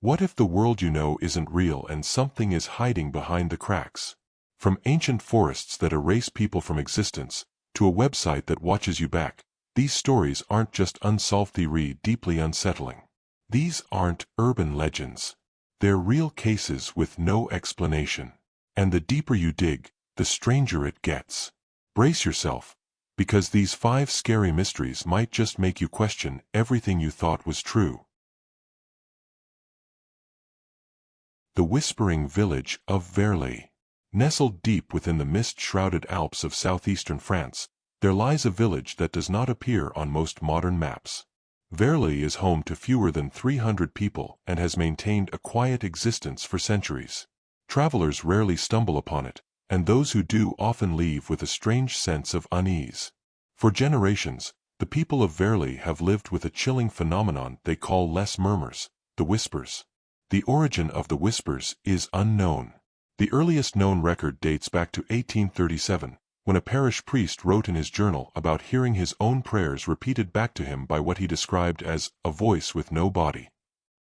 What if the world you know isn't real and something is hiding behind the cracks? From ancient forests that erase people from existence, to a website that watches you back, these stories aren't just unsolved theory, deeply unsettling. These aren't urban legends. They're real cases with no explanation. And the deeper you dig, the stranger it gets. Brace yourself, because these 5 scary mysteries might just make you question everything you thought was true. The whispering village of Verlay. Nestled deep within the mist-shrouded Alps of southeastern France, there lies a village that does not appear on most modern maps. Verlay is home to fewer than 300 people and has maintained a quiet existence for centuries. Travelers rarely stumble upon it, and those who do often leave with a strange sense of unease. For generations, the people of Verlay have lived with a chilling phenomenon they call les murmures, the whispers. The origin of the whispers is unknown. The earliest known record dates back to 1837, when a parish priest wrote in his journal about hearing his own prayers repeated back to him by what he described as a voice with no body.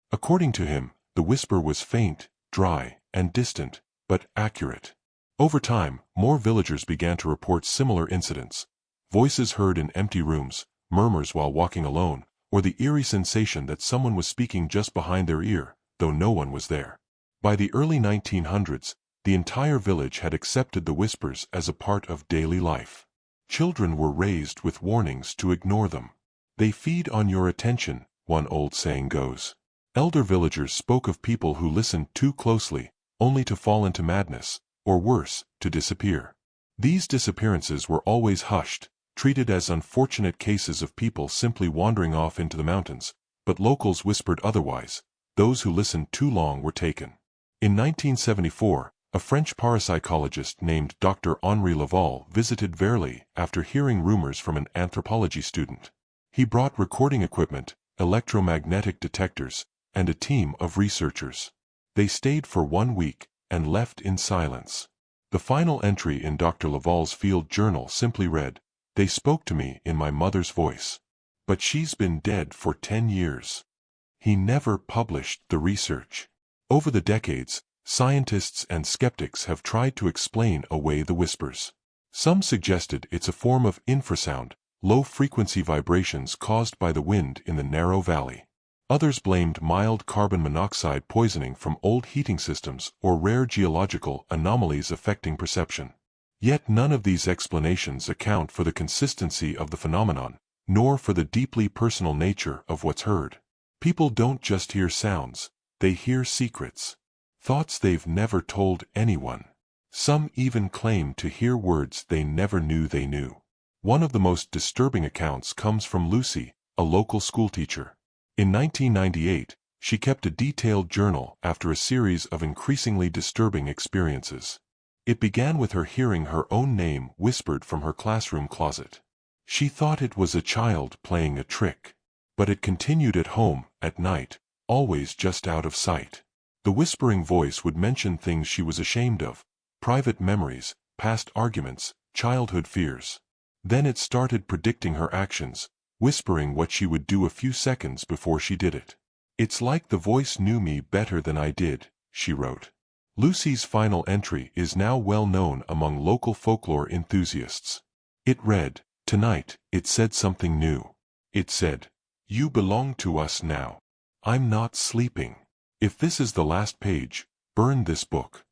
According to him, the whisper was faint, dry, and distant, but accurate. Over time, more villagers began to report similar incidents: voices heard in empty rooms, murmurs while walking alone, or the eerie sensation that someone was speaking just behind their ear, though no one was there. By the early 1900s, the entire village had accepted the whispers as a part of daily life. Children were raised with warnings to ignore them. They feed on your attention, one old saying goes. Elder villagers spoke of people who listened too closely, only to fall into madness, or worse, to disappear. These disappearances were always hushed, treated as unfortunate cases of people simply wandering off into the mountains, but locals whispered otherwise. Those who listened too long were taken. In 1974, a French parapsychologist named Dr. Henri Laval visited Verlay after hearing rumors from an anthropology student. He brought recording equipment, electromagnetic detectors, and a team of researchers. They stayed for 1 week and left in silence. The final entry in Dr. Laval's field journal simply read, "They spoke to me in my mother's voice. But she's been dead for 10 years. He never published the research. Over the decades, scientists and skeptics have tried to explain away the whispers. Some suggested it's a form of infrasound, low-frequency vibrations caused by the wind in the narrow valley. Others blamed mild carbon monoxide poisoning from old heating systems or rare geological anomalies affecting perception. Yet none of these explanations account for the consistency of the phenomenon, nor for the deeply personal nature of what's heard. People don't just hear sounds, they hear secrets. Thoughts they've never told anyone. Some even claim to hear words they never knew they knew. One of the most disturbing accounts comes from Lucy, a local schoolteacher. In 1998, she kept a detailed journal after a series of increasingly disturbing experiences. It began with her hearing her own name whispered from her classroom closet. She thought it was a child playing a trick. But it continued at home, at night, always just out of sight. The whispering voice would mention things she was ashamed of, private memories, past arguments, childhood fears. Then it started predicting her actions, whispering what she would do a few seconds before she did it. "It's like the voice knew me better than I did," she wrote. Lucy's final entry is now well known among local folklore enthusiasts. It read, "Tonight, it said something new. It said, 'You belong to us now. I'm not sleeping. If this is the last page, burn this book.'"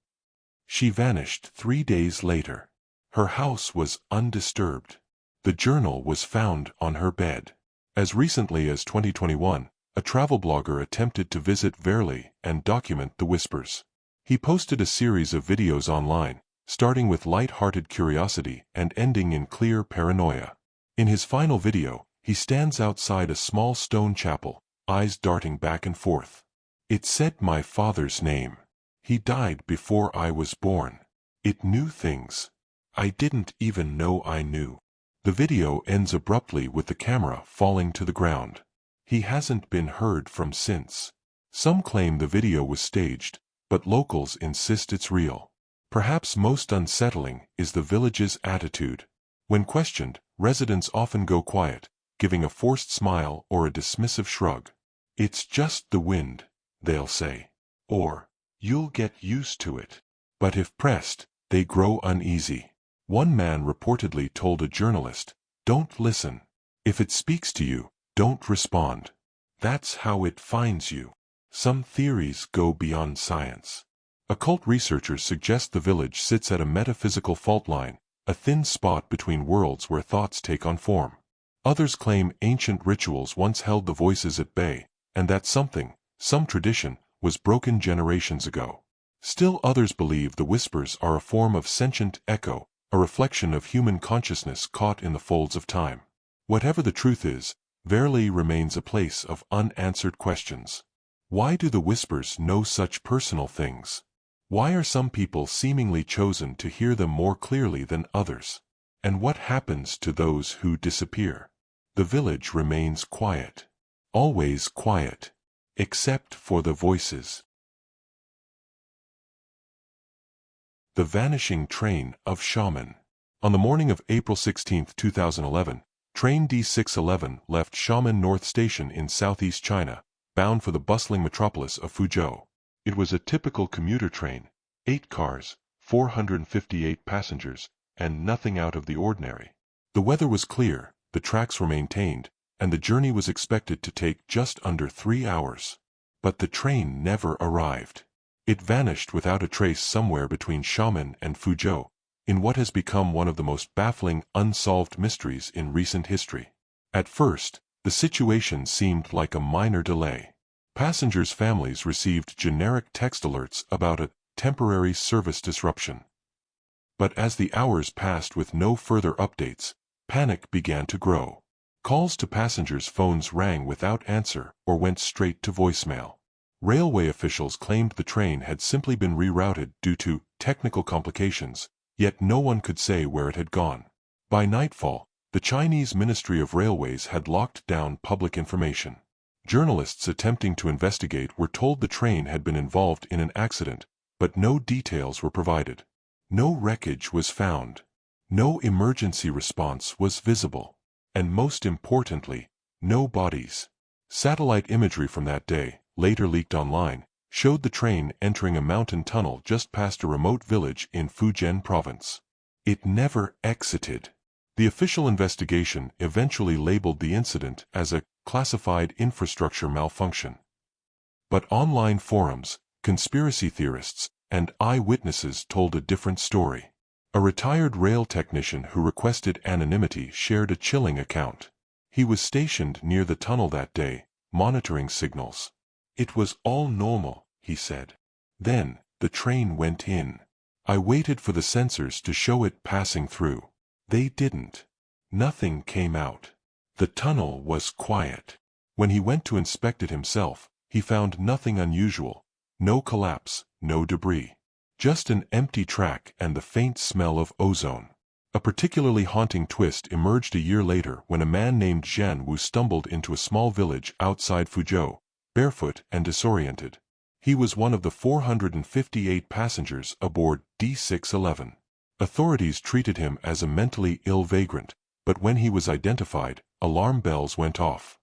She vanished 3 days later. Her house was undisturbed. The journal was found on her bed. As recently as 2021, a travel blogger attempted to visit Verlay and document the whispers. He posted a series of videos online, starting with light-hearted curiosity and ending in clear paranoia. In his final video, he stands outside a small stone chapel, eyes darting back and forth. "It said my father's name. He died before I was born. It knew things I didn't even know I knew." The video ends abruptly with the camera falling to the ground. He hasn't been heard from since. Some claim the video was staged, but locals insist it's real. Perhaps most unsettling is the village's attitude. When questioned, residents often go quiet, giving a forced smile or a dismissive shrug. "It's just the wind," they'll say. Or, you'll get used to it. But if pressed, they grow uneasy. One man reportedly told a journalist, "Don't listen. If it speaks to you, don't respond. That's how it finds you." Some theories go beyond science. Occult researchers suggest the village sits at a metaphysical fault line, a thin spot between worlds where thoughts take on form. Others claim ancient rituals once held the voices at bay, and that something, some tradition, was broken generations ago. Still others believe the whispers are a form of sentient echo, a reflection of human consciousness caught in the folds of time. Whatever the truth is, Verlay remains a place of unanswered questions. Why do the whispers know such personal things? Why are some people seemingly chosen to hear them more clearly than others? And what happens to those who disappear? The village remains quiet. Always quiet. Except for the voices. The vanishing train of Xiamen. On the morning of April 16, 2011, train D611 left Xiamen North Station in southeast China, bound for the bustling metropolis of Fuzhou. It was a typical commuter train, 8 cars, 458 passengers, and nothing out of the ordinary. The weather was clear, the tracks were maintained, and the journey was expected to take just under 3 hours. But the train never arrived. It vanished without a trace somewhere between Xiamen and Fuzhou, in what has become one of the most baffling unsolved mysteries in recent history. At first, the situation seemed like a minor delay. Passengers' families received generic text alerts about a temporary service disruption. But as the hours passed with no further updates, panic began to grow. Calls to passengers' phones rang without answer or went straight to voicemail. Railway officials claimed the train had simply been rerouted due to technical complications, yet no one could say where it had gone. By nightfall, the Chinese Ministry of Railways had locked down public information. Journalists attempting to investigate were told the train had been involved in an accident, but no details were provided. No wreckage was found. No emergency response was visible. And most importantly, no bodies. Satellite imagery from that day, later leaked online, showed the train entering a mountain tunnel just past a remote village in Fujian province. It never exited. The official investigation eventually labeled the incident as a classified infrastructure malfunction. But online forums, conspiracy theorists, and eyewitnesses told a different story. A retired rail technician who requested anonymity shared a chilling account. He was stationed near the tunnel that day, monitoring signals. "It was all normal," he said. "Then, the train went in. I waited for the sensors to show it passing through. They didn't. Nothing came out. The tunnel was quiet. When he went to inspect it himself, he found nothing unusual. No collapse, no debris. Just an empty track and the faint smell of ozone." A particularly haunting twist emerged a year later when a man named Zhan Wu stumbled into a small village outside Fuzhou, barefoot and disoriented. He was one of the 458 passengers aboard D611. Authorities treated him as a mentally ill vagrant, but when he was identified, alarm bells went off.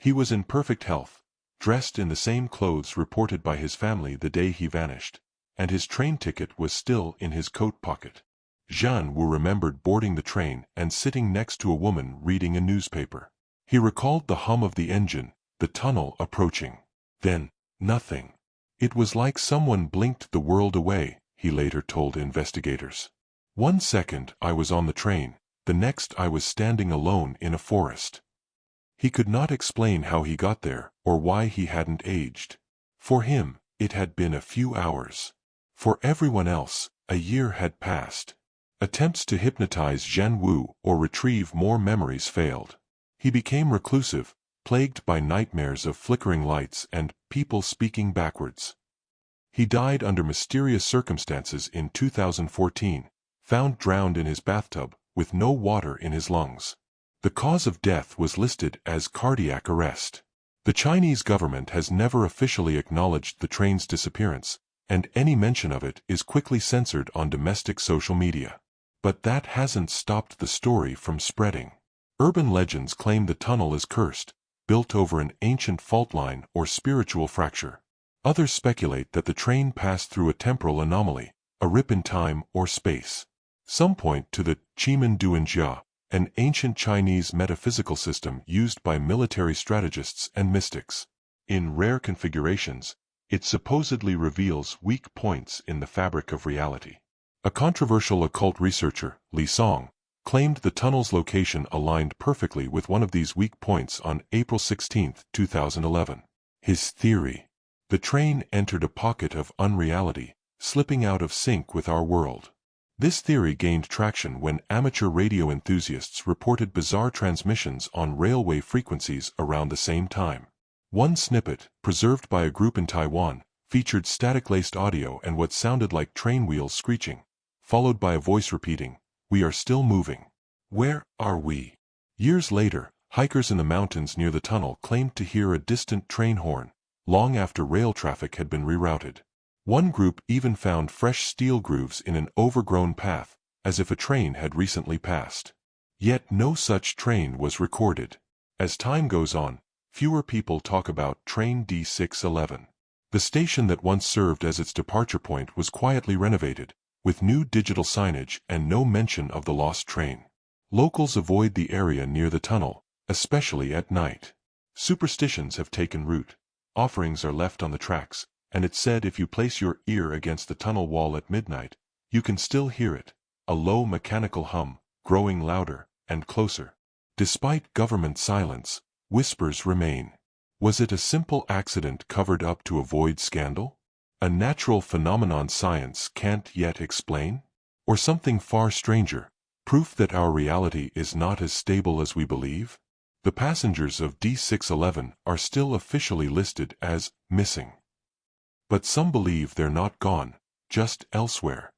He was in perfect health, dressed in the same clothes reported by his family the day he vanished, and his train ticket was still in his coat pocket. Zhan Wu remembered boarding the train and sitting next to a woman reading a newspaper. He recalled the hum of the engine, the tunnel approaching. Then, nothing. It was like someone blinked the world away, he later told investigators. "1 second I was on the train, the next I was standing alone in a forest." He could not explain how he got there or why he hadn't aged. For him, it had been a few hours. For everyone else, a year had passed. Attempts to hypnotize Zhan Wu or retrieve more memories failed. He became reclusive, plagued by nightmares of flickering lights and people speaking backwards. He died under mysterious circumstances in 2014, found drowned in his bathtub, with no water in his lungs. The cause of death was listed as cardiac arrest. The Chinese government has never officially acknowledged the train's disappearance, and any mention of it is quickly censored on domestic social media. But that hasn't stopped the story from spreading. Urban legends claim the tunnel is cursed, built over an ancient fault line or spiritual fracture. Others speculate that the train passed through a temporal anomaly, a rip in time or space. Some point to the Xiamen Duanjia, an ancient Chinese metaphysical system used by military strategists and mystics. In rare configurations, it supposedly reveals weak points in the fabric of reality. A controversial occult researcher, Li Song, claimed the tunnel's location aligned perfectly with one of these weak points on April 16, 2011. His theory: the train entered a pocket of unreality, slipping out of sync with our world. This theory gained traction when amateur radio enthusiasts reported bizarre transmissions on railway frequencies around the same time. One snippet, preserved by a group in Taiwan, featured static-laced audio and what sounded like train wheels screeching, followed by a voice repeating, "We are still moving. Where are we?" Years later, hikers in the mountains near the tunnel claimed to hear a distant train horn, long after rail traffic had been rerouted. One group even found fresh steel grooves in an overgrown path, as if a train had recently passed. Yet no such train was recorded. As time goes on, fewer people talk about Train D611. The station that once served as its departure point was quietly renovated, with new digital signage and no mention of the lost train. Locals avoid the area near the tunnel, especially at night. Superstitions have taken root. Offerings are left on the tracks, and it's said if you place your ear against the tunnel wall at midnight, you can still hear it, a low mechanical hum, growing louder and closer. Despite government silence, whispers remain. Was it a simple accident covered up to avoid scandal? A natural phenomenon science can't yet explain? Or something far stranger, proof that our reality is not as stable as we believe? The passengers of D611 are still officially listed as missing. But some believe they're not gone, just elsewhere.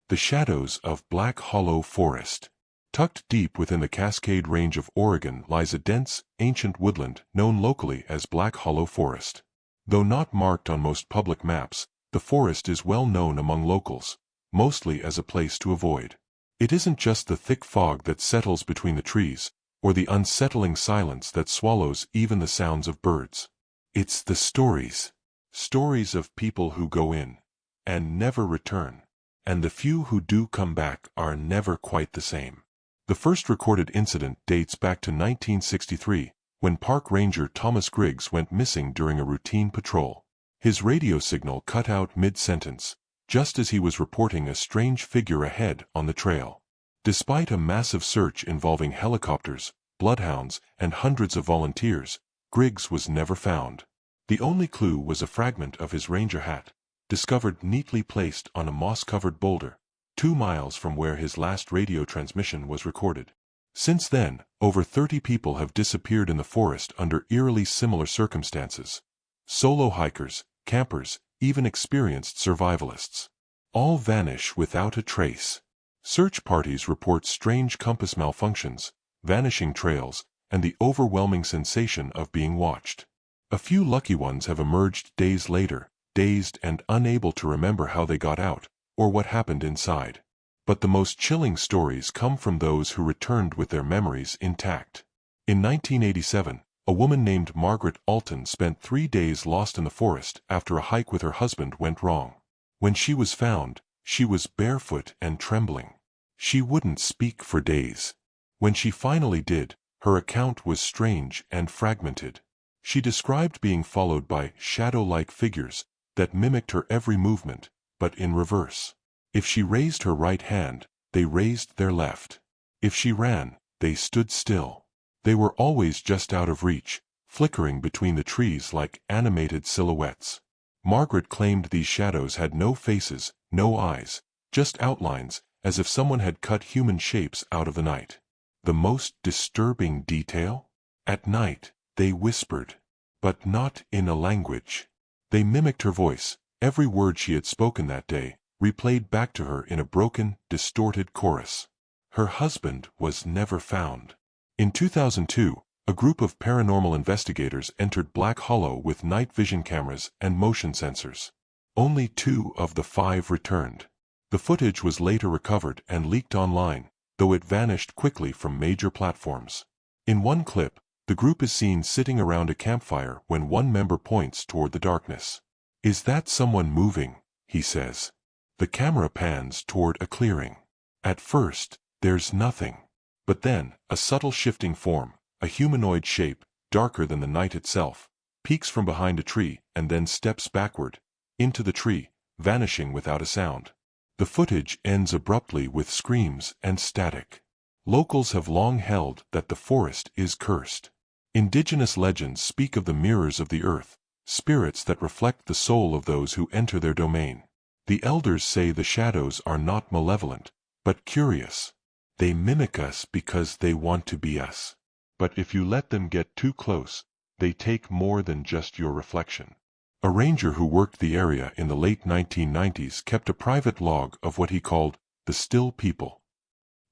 The shadows of Black Hollow Forest. Tucked deep within the Cascade Range of Oregon lies a dense, ancient woodland known locally as Black Hollow Forest. Though not marked on most public maps, the forest is well known among locals, mostly as a place to avoid. It isn't just the thick fog that settles between the trees, or the unsettling silence that swallows even the sounds of birds. It's the stories. Stories of people who go in and never return. And the few who do come back are never quite the same. The first recorded incident dates back to 1963, when Park Ranger Thomas Griggs went missing during a routine patrol. His radio signal cut out mid-sentence, just as he was reporting a strange figure ahead on the trail. Despite a massive search involving helicopters, bloodhounds, and hundreds of volunteers, Griggs was never found. The only clue was a fragment of his ranger hat, discovered neatly placed on a moss-covered boulder, 2 miles from where his last radio transmission was recorded. Since then, over 30 people have disappeared in the forest under eerily similar circumstances. Solo hikers, campers, even experienced survivalists. All vanish without a trace. Search parties report strange compass malfunctions, vanishing trails, and the overwhelming sensation of being watched. A few lucky ones have emerged days later, dazed and unable to remember how they got out, or what happened inside. But the most chilling stories come from those who returned with their memories intact. In 1987, a woman named Margaret Alton spent 3 days lost in the forest after a hike with her husband went wrong. When she was found, she was barefoot and trembling. She wouldn't speak for days. When she finally did, her account was strange and fragmented. She described being followed by shadow-like figures that mimicked her every movement, but in reverse. If she raised her right hand, they raised their left. If she ran, they stood still. They were always just out of reach, flickering between the trees like animated silhouettes. Margaret claimed these shadows had no faces, no eyes, just outlines, as if someone had cut human shapes out of the night. The most disturbing detail? At night, they whispered. But not in a language. They mimicked her voice, every word she had spoken that day, replayed back to her in a broken, distorted chorus. Her husband was never found. In 2002, a group of paranormal investigators entered Black Hollow with night vision cameras and motion sensors. Only 2 of the 5 returned. The footage was later recovered and leaked online, though it vanished quickly from major platforms. In one clip, The group is seen sitting around a campfire when one member points toward the darkness. "Is that someone moving?" he says. The camera pans toward a clearing. At first, there's nothing. But then, a subtle shifting form, a humanoid shape, darker than the night itself, peeks from behind a tree and then steps backward, into the tree, vanishing without a sound. The footage ends abruptly with screams and static. Locals have long held that the forest is cursed. Indigenous legends speak of the mirrors of the earth, spirits that reflect the soul of those who enter their domain. The elders say the shadows are not malevolent, but curious. They mimic us because they want to be us. But if you let them get too close, they take more than just your reflection. A ranger who worked the area in the late 1990s kept a private log of what he called the still people.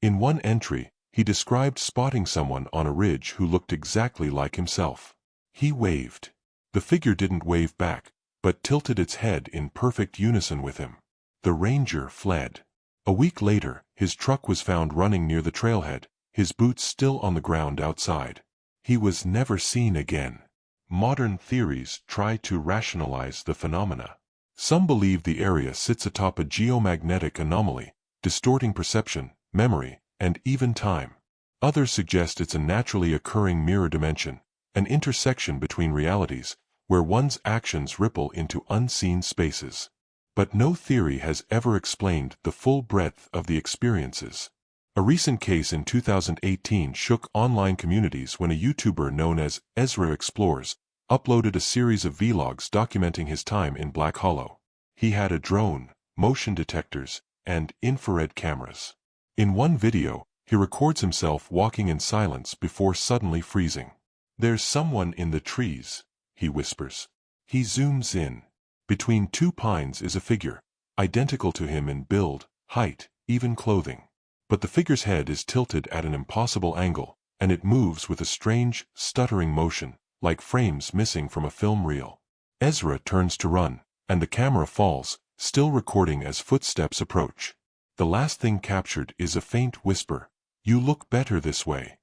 In one entry, he described spotting someone on a ridge who looked exactly like himself. He waved. The figure didn't wave back, but tilted its head in perfect unison with him. The ranger fled. A week later, his truck was found running near the trailhead, his boots still on the ground outside. He was never seen again. Modern theories try to rationalize the phenomena. Some believe the area sits atop a geomagnetic anomaly, distorting perception, memory, and even time. Others suggest it's a naturally occurring mirror dimension, an intersection between realities, where one's actions ripple into unseen spaces. But no theory has ever explained the full breadth of the experiences. A recent case in 2018 shook online communities when a YouTuber known as Ezra Explores uploaded a series of vlogs documenting his time in Black Hollow. He had a drone, motion detectors, and infrared cameras. In one video, he records himself walking in silence before suddenly freezing. "There's someone in the trees," he whispers. He zooms in. Between two pines is a figure, identical to him in build, height, even clothing. But the figure's head is tilted at an impossible angle, and it moves with a strange, stuttering motion, like frames missing from a film reel. Ezra turns to run, and the camera falls, still recording as footsteps approach. The last thing captured is a faint whisper, "You look better this way."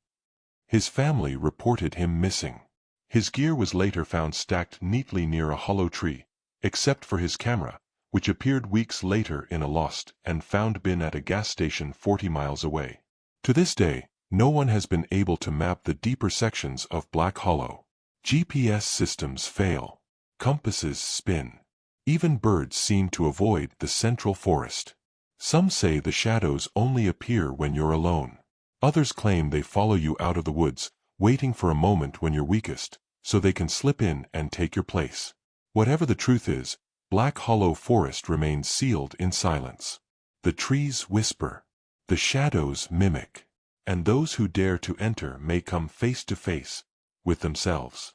His family reported him missing. His gear was later found stacked neatly near a hollow tree, except for his camera, which appeared weeks later in a lost and found bin at a gas station 40 miles away. To this day, no one has been able to map the deeper sections of Black Hollow. GPS systems fail. Compasses spin. Even birds seem to avoid the central forest. Some say the shadows only appear when you're alone. Others claim they follow you out of the woods, waiting for a moment when you're weakest, so they can slip in and take your place. Whatever the truth is, Black Hollow Forest remains sealed in silence. The trees whisper. The shadows mimic. And those who dare to enter may come face to face with themselves.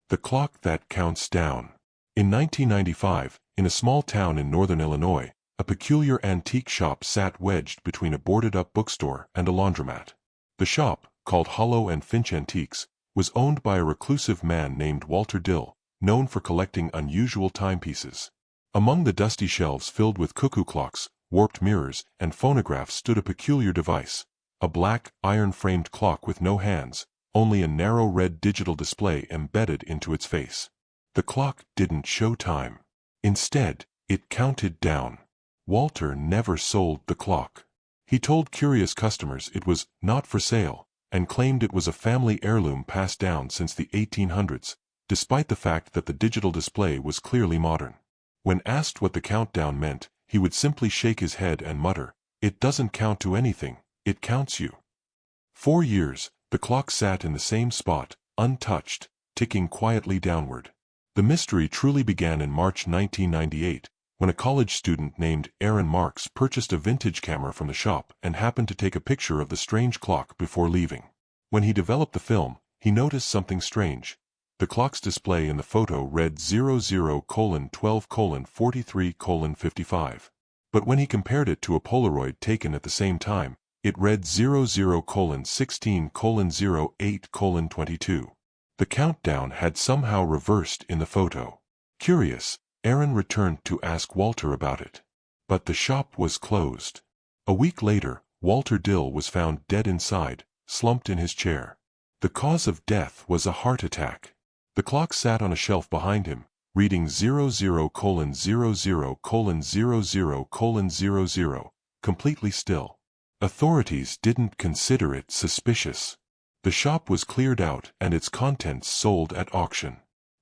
The clock that counts down. In 1995, in a small town in northern Illinois, a peculiar antique shop sat wedged between a boarded-up bookstore and a laundromat. The shop, called Hollow and Finch Antiques, was owned by a reclusive man named Walter Dill, known for collecting unusual timepieces. Among the dusty shelves filled with cuckoo clocks, warped mirrors, and phonographs stood a peculiar device, a black, iron-framed clock with no hands, only a narrow red digital display embedded into its face. The clock didn't show time. Instead, it counted down. Walter never sold the clock. He told curious customers it was not for sale, and claimed it was a family heirloom passed down since the 1800s, despite the fact that the digital display was clearly modern. When asked what the countdown meant, he would simply shake his head and mutter, "It doesn't count to anything, it counts you." 4 years, the clock sat in the same spot, untouched, ticking quietly downward. The mystery truly began in March 1998, when a college student named Aaron Marks purchased a vintage camera from the shop and happened to take a picture of the strange clock before leaving. When he developed the film, he noticed something strange. The clock's display in the photo read 00:12:43:55. But when he compared it to a Polaroid taken at the same time, it read 00:16:08:22. The countdown had somehow reversed in the photo. Curious, Aaron returned to ask Walter about it. But the shop was closed. A week later, Walter Dill was found dead inside, slumped in his chair. The cause of death was a heart attack. The clock sat on a shelf behind him, reading 00:00:00:00, completely still. Authorities didn't consider it suspicious. The shop was cleared out and its contents sold at auction.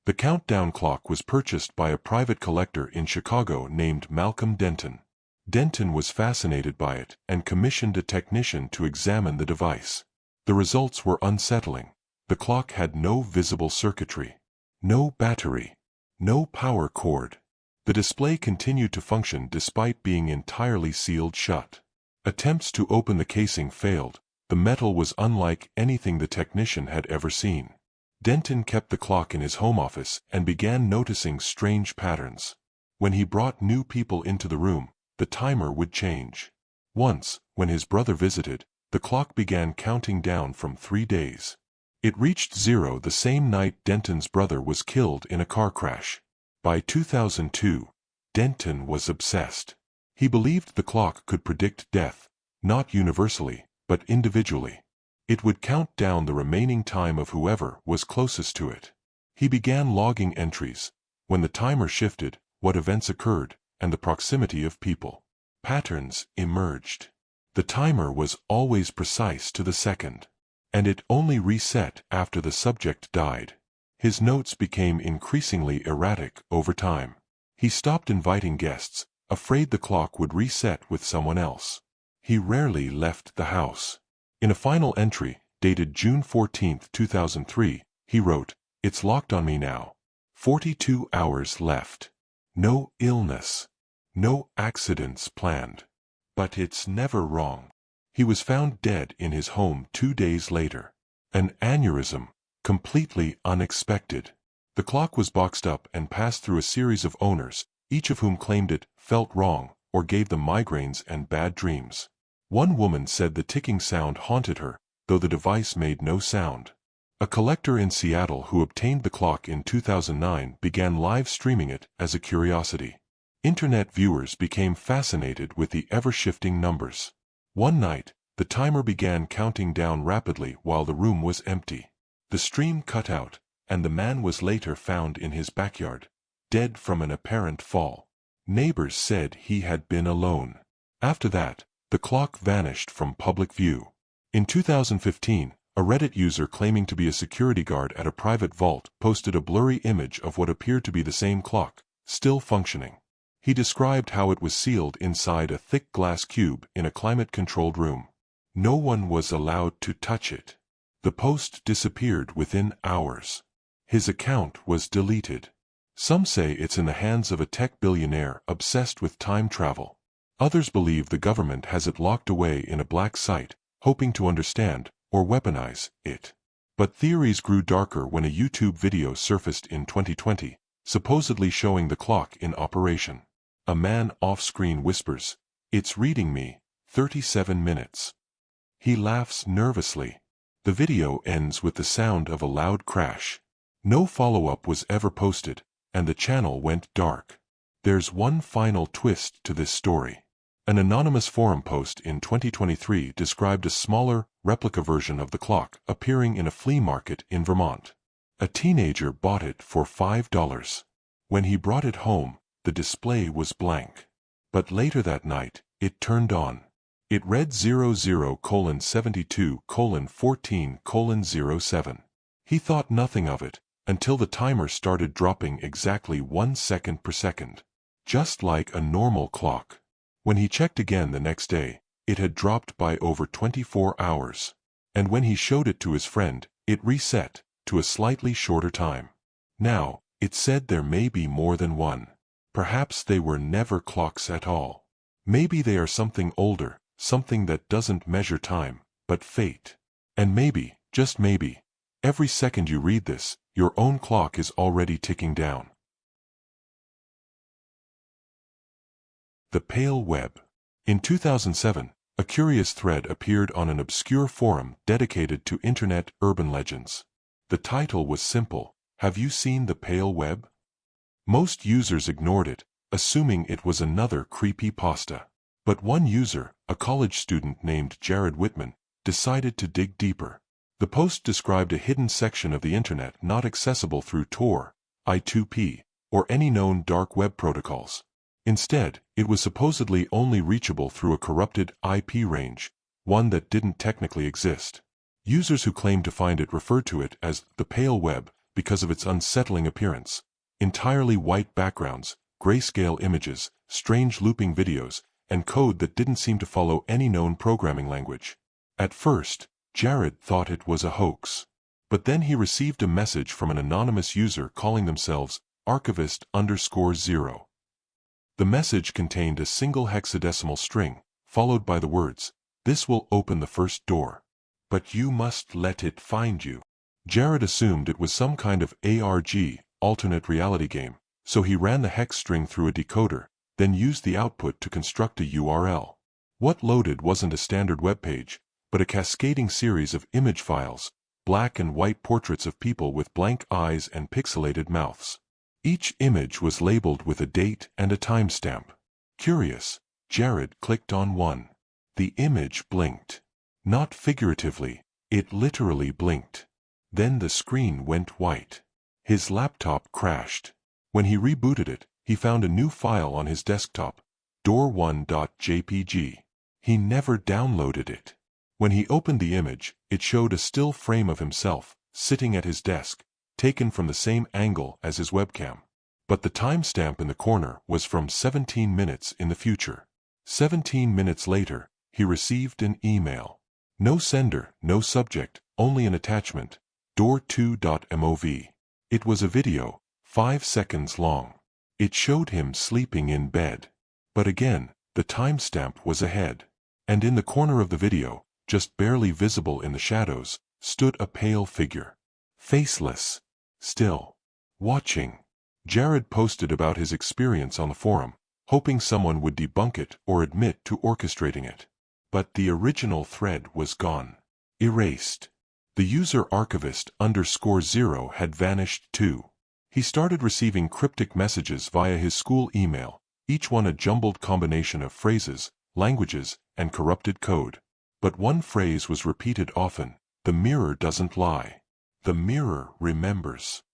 The countdown clock was purchased by a private collector in Chicago named Malcolm Denton. Denton was fascinated by it and commissioned a technician to examine the device. The results were unsettling. The clock had no visible circuitry, no battery, no power cord. The display continued to function despite being entirely sealed shut. Attempts to open the casing failed. The metal was unlike anything the technician had ever seen. Denton kept the clock in his home office and began noticing strange patterns. When he brought new people into the room, the timer would change. Once, when his brother visited, the clock began counting down from 3 days. It reached 0 the same night Denton's brother was killed in a car crash. By 2002, Denton was obsessed. He believed the clock could predict death, not universally, but individually. It would count down the remaining time of whoever was closest to it. He began logging entries, when the timer shifted, what events occurred, and the proximity of people. Patterns emerged. The timer was always precise to the second, and it only reset after the subject died. His notes became increasingly erratic over time. He stopped inviting guests, afraid the clock would reset with someone else. He rarely left the house. In a final entry, dated June 14, 2003, he wrote, "It's locked on me now. 42 hours left. No illness. No accidents planned. But it's never wrong." He was found dead in his home 2 days later. An aneurysm, completely unexpected. The clock was boxed up and passed through a series of owners, each of whom claimed it felt wrong or gave them migraines and bad dreams. One woman said the ticking sound haunted her, though the device made no sound. A collector in Seattle who obtained the clock in 2009 began live streaming it as a curiosity. Internet viewers became fascinated with the ever-shifting numbers. One night, the timer began counting down rapidly while the room was empty. The stream cut out, and the man was later found in his backyard, dead from an apparent fall. Neighbors said he had been alone. After that, the clock vanished from public view. In 2015, a Reddit user claiming to be a security guard at a private vault posted a blurry image of what appeared to be the same clock, still functioning. He described how it was sealed inside a thick glass cube in a climate-controlled room. No one was allowed to touch it. The post disappeared within hours. His account was deleted. Some say it's in the hands of a tech billionaire obsessed with time travel. Others believe the government has it locked away in a black site, hoping to understand or weaponize it. But theories grew darker when a YouTube video surfaced in 2020, supposedly showing the clock in operation. A man off-screen whispers, "It's reading me, 37 minutes." He laughs nervously. The video ends with the sound of a loud crash. No follow-up was ever posted, and the channel went dark. There's one final twist to this story. An anonymous forum post in 2023 described a smaller, replica version of the clock appearing in a flea market in Vermont. A teenager bought it for $5. When he brought it home, the display was blank. But later that night, it turned on. It read 00:72:14:07. He thought nothing of it, until the timer started dropping exactly 1 second per second. Just like a normal clock. When he checked again the next day, it had dropped by over 24 hours. And when he showed it to his friend, it reset to a slightly shorter time. Now, it said there may be more than one. Perhaps they were never clocks at all. Maybe they are something older, something that doesn't measure time, but fate. And maybe, just maybe, every second you read this, your own clock is already ticking down. The Pale Web. In 2007, a curious thread appeared on an obscure forum dedicated to internet urban legends. The title was simple, "Have you seen the Pale Web?" Most users ignored it, assuming it was another creepypasta. But one user, a college student named Jared Whitman, decided to dig deeper. The post described a hidden section of the internet not accessible through Tor, I2P, or any known dark web protocols. Instead, it was supposedly only reachable through a corrupted IP range, one that didn't technically exist. Users who claimed to find it referred to it as the pale web because of its unsettling appearance. Entirely white backgrounds, grayscale images, strange looping videos, and code that didn't seem to follow any known programming language. At first, Jared thought it was a hoax. But then he received a message from an anonymous user calling themselves archivist_0. The message contained a single hexadecimal string, followed by the words, "This will open the first door. But you must let it find you." Jared assumed it was some kind of ARG, alternate reality game, so he ran the hex string through a decoder, then used the output to construct a URL. What loaded wasn't a standard web page, but a cascading series of image files, black and white portraits of people with blank eyes and pixelated mouths. Each image was labeled with a date and a timestamp. Curious, Jared clicked on one. The image blinked. Not figuratively, it literally blinked. Then the screen went white. His laptop crashed. When he rebooted it, he found a new file on his desktop, door1.jpg. He never downloaded it. When he opened the image, it showed a still frame of himself, sitting at his desk, taken from the same angle as his webcam. But the timestamp in the corner was from 17 minutes in the future. 17 minutes later, he received an email. No sender, no subject, only an attachment, door2.mov. It was a video, 5 seconds long. It showed him sleeping in bed. But again, the timestamp was ahead. And in the corner of the video, just barely visible in the shadows, stood a pale figure. Faceless. Still. Watching. Jared posted about his experience on the forum, hoping someone would debunk it or admit to orchestrating it. But the original thread was gone. Erased. The user archivist_0 had vanished too. He started receiving cryptic messages via his school email, each one a jumbled combination of phrases, languages, and corrupted code. But one phrase was repeated often: "The mirror doesn't lie. The mirror remembers."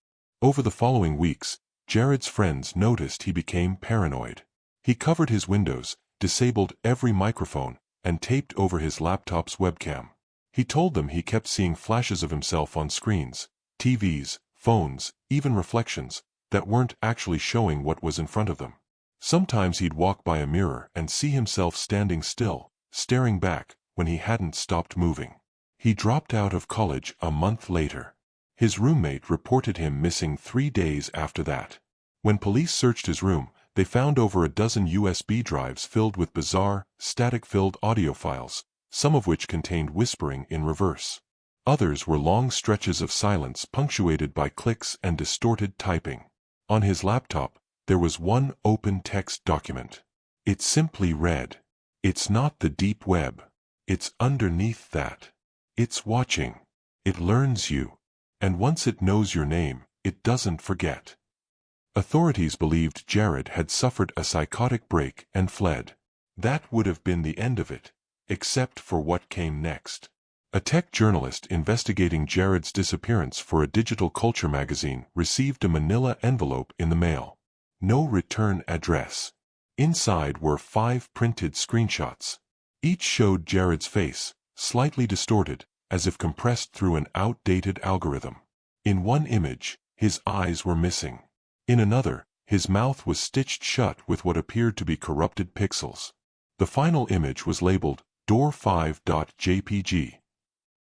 Over the following weeks, Jared's friends noticed he became paranoid. He covered his windows, disabled every microphone, and taped over his laptop's webcam. He told them he kept seeing flashes of himself on screens, TVs, phones, even reflections, that weren't actually showing what was in front of them. Sometimes he'd walk by a mirror and see himself standing still, staring back, when he hadn't stopped moving. He dropped out of college a month later. His roommate reported him missing 3 days after that. When police searched his room, they found over a dozen USB drives filled with bizarre, static-filled audio files, some of which contained whispering in reverse. Others were long stretches of silence punctuated by clicks and distorted typing. On his laptop, there was one open text document. It simply read, "It's not the deep web. It's underneath that. It's watching. It learns you. And once it knows your name, it doesn't forget." Authorities believed Jared had suffered a psychotic break and fled. That would have been the end of it, except for what came next. A tech journalist investigating Jared's disappearance for a digital culture magazine received a manila envelope in the mail. No return address. Inside were 5 printed screenshots. Each showed Jared's face, slightly distorted, as if compressed through an outdated algorithm. In one image, his eyes were missing. In another, his mouth was stitched shut with what appeared to be corrupted pixels. The final image was labeled door5.jpg.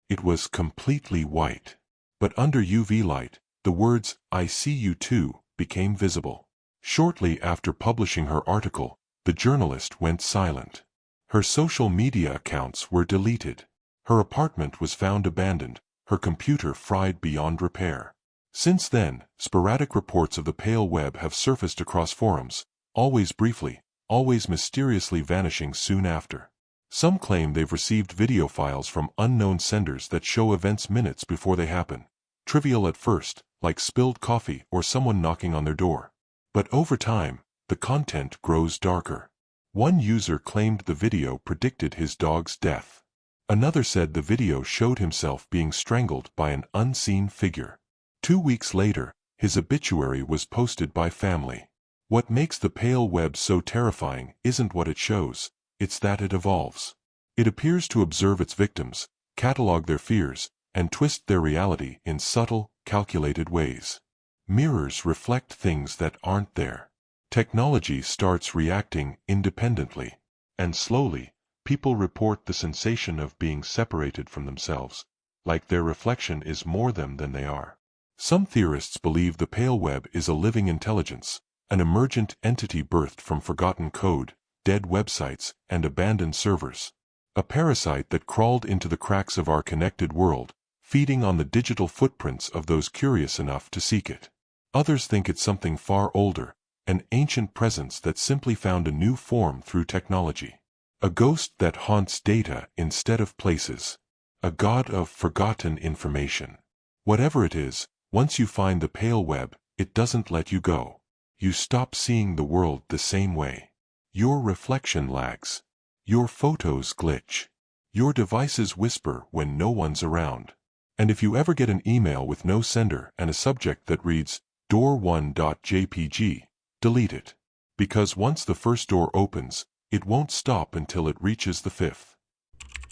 It was completely white. But under UV light, the words, "I see you too," became visible. Shortly after publishing her article, the journalist went silent. Her social media accounts were deleted. Her apartment was found abandoned, her computer fried beyond repair. Since then, sporadic reports of the pale web have surfaced across forums, always briefly, always mysteriously vanishing soon after. Some claim they've received video files from unknown senders that show events minutes before they happen, trivial at first, like spilled coffee or someone knocking on their door. But over time, the content grows darker. One user claimed the video predicted his dog's death. Another said the video showed himself being strangled by an unseen figure. 2 weeks later, his obituary was posted by family. What makes the pale web so terrifying isn't what it shows, it's that it evolves. It appears to observe its victims, catalog their fears, and twist their reality in subtle, calculated ways. Mirrors reflect things that aren't there. Technology starts reacting independently. And slowly, people report the sensation of being separated from themselves, like their reflection is more them than they are. Some theorists believe the pale web is a living intelligence, an emergent entity birthed from forgotten code, dead websites, and abandoned servers. A parasite that crawled into the cracks of our connected world, feeding on the digital footprints of those curious enough to seek it. Others think it's something far older, an ancient presence that simply found a new form through technology. A ghost that haunts data instead of places. A god of forgotten information. Whatever it is, once you find the pale web, it doesn't let you go. You stop seeing the world the same way. Your reflection lags. Your photos glitch. Your devices whisper when no one's around. And if you ever get an email with no sender and a subject that reads, door1.jpg, delete it. Because once the first door opens, it won't stop until it reaches the fifth.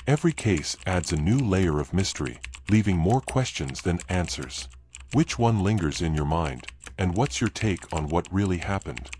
Every case adds a new layer of mystery, leaving more questions than answers. Which one lingers in your mind, and what's your take on what really happened?